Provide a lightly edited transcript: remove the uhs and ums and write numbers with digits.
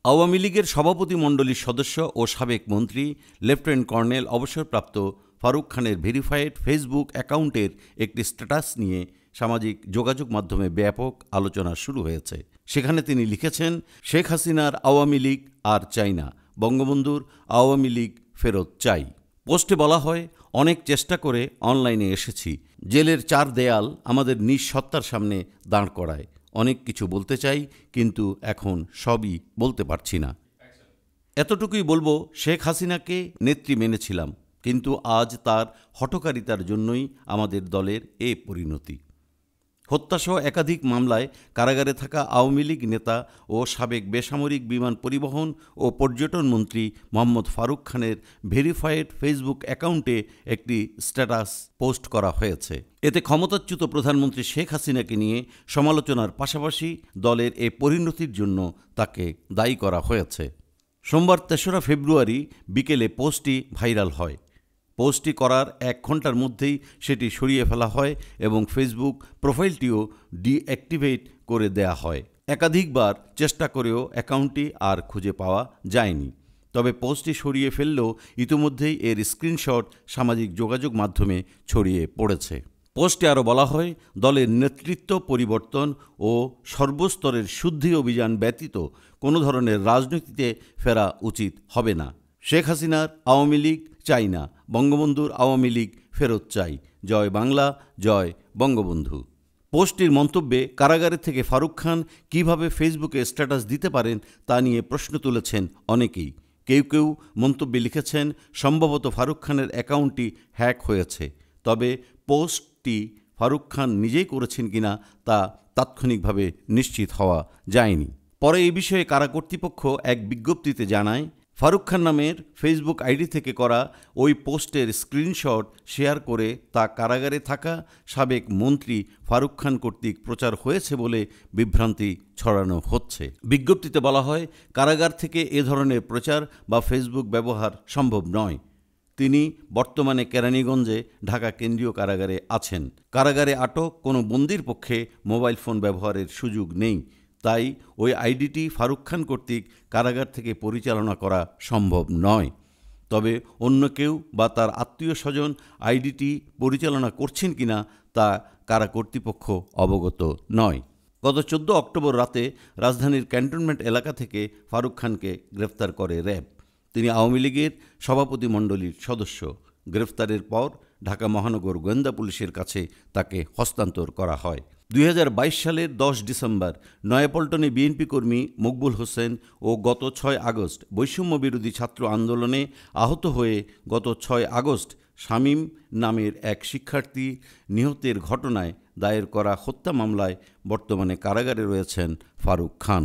আওয়ামী লীগের সভাপতিমণ্ডলীর সদস্য ও সাবেক মন্ত্রী লেফটেন্যান্ট কর্নেল অবসরপ্রাপ্ত ফারুক খানের ভেরিফায়েড ফেসবুক অ্যাকাউন্টের একটি স্ট্যাটাস নিয়ে সামাজিক যোগাযোগ মাধ্যমে ব্যাপক আলোচনা শুরু হয়েছে। সেখানে তিনি লিখেছেন, শেখ হাসিনার আওয়ামী লীগ আর চাই না, বঙ্গবন্ধুর আওয়ামী লীগ ফেরত চাই। পোস্টে বলা হয়, অনেক চেষ্টা করে অনলাইনে এসেছি, জেলের চার দেয়াল আমাদের নিজ সত্তার সামনে দাঁড় করায়। অনেক কিছু বলতে চাই, কিন্তু এখন সবই বলতে পারছি না। এতটুকুই বলবো, শেখ হাসিনাকে নেত্রী মেনেছিলাম, কিন্তু আজ তার হঠকারিতার জন্যই আমাদের দলের এ পরিণতি। হত্যাসহ একাধিক মামলায় কারাগারে থাকা আওয়ামী লীগ নেতা ও সাবেক বেসামরিক বিমান পরিবহন ও পর্যটন মন্ত্রী মোহাম্মদ ফারুক খানের ভেরিফায়েড ফেসবুক অ্যাকাউন্টে একটি স্ট্যাটাস পোস্ট করা হয়েছে। এতে ক্ষমতাচ্যুত প্রধানমন্ত্রী শেখ হাসিনাকে নিয়ে সমালোচনার পাশাপাশি দলের এ পরিণতির জন্য তাকে দায়ী করা হয়েছে। সোমবার ৩রা ফেব্রুয়ারি বিকেলে পোস্টটি ভাইরাল হয়। পোস্টটি করার ১ ঘণ্টার মধ্যেই সেটি সরিয়ে ফেলা হয় এবং ফেসবুক প্রোফাইলটিও ডিঅ্যাক্টিভেট করে দেয়া হয়। একাধিকবার চেষ্টা করেও অ্যাকাউন্টটি আর খুঁজে পাওয়া যায়নি। তবে পোস্টটি সরিয়ে ফেললেও ইতিমধ্যেই এর স্ক্রিনশট সামাজিক যোগাযোগ মাধ্যমে ছড়িয়ে পড়েছে। পোস্টে আরও বলা হয়, দলের নেতৃত্ব পরিবর্তন ও সর্বস্তরের শুদ্ধি অভিযান ব্যতীত কোনো ধরনের রাজনীতিতে ফেরা উচিত হবে না। শেখ হাসিনার আওয়ামী লীগ চাই না, বঙ্গবন্ধুর আওয়ামী লীগ ফেরত চাই। জয় বাংলা, জয় বঙ্গবন্ধু। পোস্টটির মন্তব্যে কারাগারে থেকে ফারুক খান কীভাবে ফেসবুকে স্ট্যাটাস দিতে পারেন তা নিয়ে প্রশ্ন তুলেছেন অনেকেই। কেউ কেউ মন্তব্যে লিখেছেন, সম্ভবত ফারুক খানের অ্যাকাউন্টটি হ্যাক হয়েছে। তবে পোস্টটি ফারুক খান নিজেই করেছেন কিনা তা তাৎক্ষণিকভাবে নিশ্চিত হওয়া যায়নি। পরে এই বিষয়ে কারা কর্তৃপক্ষ এক বিজ্ঞপ্তিতে জানায়, ফারুক খান নামের ফেসবুক আইডি থেকে করা ওই পোস্টের স্ক্রিনশট শেয়ার করে তা কারাগারে থাকা সাবেক মন্ত্রী ফারুক খান কর্তৃক প্রচার হয়েছে বলে বিভ্রান্তি ছড়ানো হচ্ছে। বিজ্ঞপ্তিতে বলা হয়, কারাগার থেকে এ ধরনের প্রচার বা ফেসবুক ব্যবহার সম্ভব নয়। তিনি বর্তমানে কেরানীগঞ্জে ঢাকা কেন্দ্রীয় কারাগারে আছেন। কারাগারে আটক কোনো বন্দীর পক্ষে মোবাইল ফোন ব্যবহারের সুযোগ নেই। তাই ওই আইডিটি ফারুক খান কর্তৃক কারাগার থেকে পরিচালনা করা সম্ভব নয়। তবে অন্য কেউ বা তার আত্মীয় স্বজন আইডিটি পরিচালনা করছেন কিনা তা কারা কর্তৃপক্ষ অবগত নয়। গত 14 অক্টোবর রাতে রাজধানীর ক্যান্টনমেন্ট এলাকা থেকে ফারুক খানকে গ্রেফতার করে র্যাব। তিনি আওয়ামী লীগের সভাপতিমণ্ডলীর সদস্য। গ্রেফতারের পর ঢাকা মহানগর গোয়েন্দা পুলিশের কাছে তাকে হস্তান্তর করা হয়। 2022 সালের 10 ডিসেম্বর নয়াপল্টনে বিএনপি কর্মী মকবুল হোসেন ও গত 6 আগস্ট বৈষম্য বিরোধী ছাত্র আন্দোলনে আহত হয়ে গত 6 আগস্ট শামীম নামের এক শিক্ষার্থী নিহতের ঘটনায় দায়ের করা হত্যা মামলায় বর্তমানে কারাগারে রয়েছেন ফারুক খান।